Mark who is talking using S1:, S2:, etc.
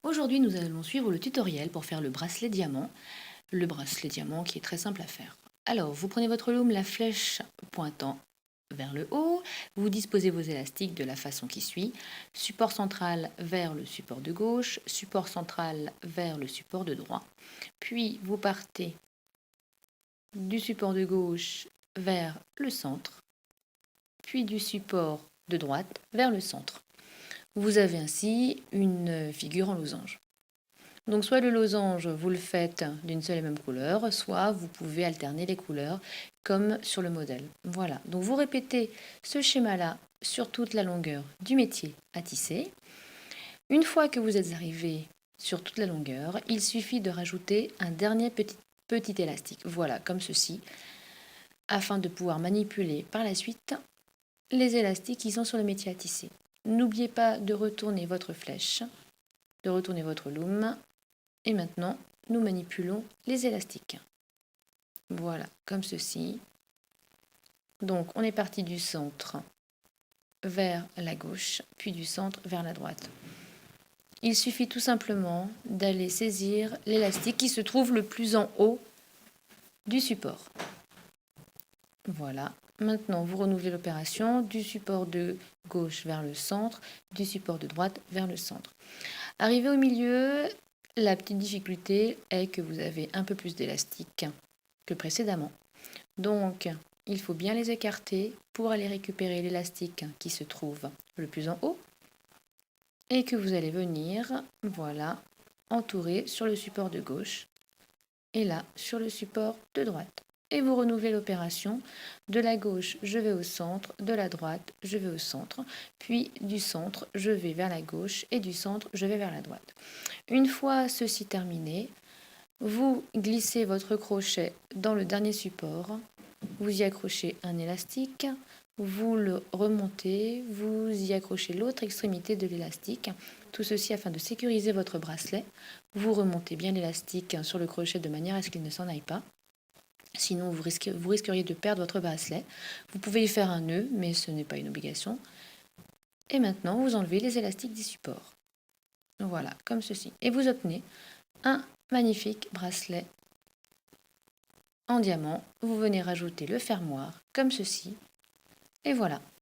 S1: Aujourd'hui, nous allons suivre le tutoriel pour faire le bracelet diamant. Le bracelet diamant qui est très simple à faire. Alors, vous prenez votre loom, la flèche pointant vers le haut, vous disposez vos élastiques de la façon qui suit. Support central vers le support de gauche, support central vers le support de droit. Puis, vous partez du support de gauche vers le centre, puis du support de droite vers le centre. Vous avez ainsi une figure en losange. Donc soit le losange, vous le faites d'une seule et même couleur, soit vous pouvez alterner les couleurs comme sur le modèle. Voilà, donc vous répétez ce schéma-là sur toute la longueur du métier à tisser. Une fois que vous êtes arrivé sur toute la longueur, il suffit de rajouter un dernier petit élastique. Voilà, comme ceci, afin de pouvoir manipuler par la suite les élastiques qui sont sur le métier à tisser. N'oubliez pas de retourner votre flèche, de retourner votre loom. Et maintenant, nous manipulons les élastiques. Voilà, comme ceci. Donc, on est parti du centre vers la gauche, puis du centre vers la droite. Il suffit tout simplement d'aller saisir l'élastique qui se trouve le plus en haut du support. Voilà. Maintenant, vous renouvelez l'opération du support de gauche vers le centre, du support de droite vers le centre. Arrivé au milieu, la petite difficulté est que vous avez un peu plus d'élastique que précédemment. Donc, il faut bien les écarter pour aller récupérer l'élastique qui se trouve le plus en haut et que vous allez venir, voilà, entourer sur le support de gauche et là sur le support de droite. Et vous renouvelez l'opération. De la gauche, je vais au centre, de la droite, je vais au centre, puis du centre, je vais vers la gauche et du centre, je vais vers la droite. Une fois ceci terminé, vous glissez votre crochet dans le dernier support, vous y accrochez un élastique, vous le remontez, vous y accrochez l'autre extrémité de l'élastique, tout ceci afin de sécuriser votre bracelet. Vous remontez bien l'élastique sur le crochet de manière à ce qu'il ne s'en aille pas. Sinon, vous risqueriez de perdre votre bracelet. Vous pouvez y faire un nœud, mais ce n'est pas une obligation. Et maintenant, vous enlevez les élastiques des supports. Voilà, comme ceci. Et vous obtenez un magnifique bracelet en diamant. Vous venez rajouter le fermoir, comme ceci. Et voilà.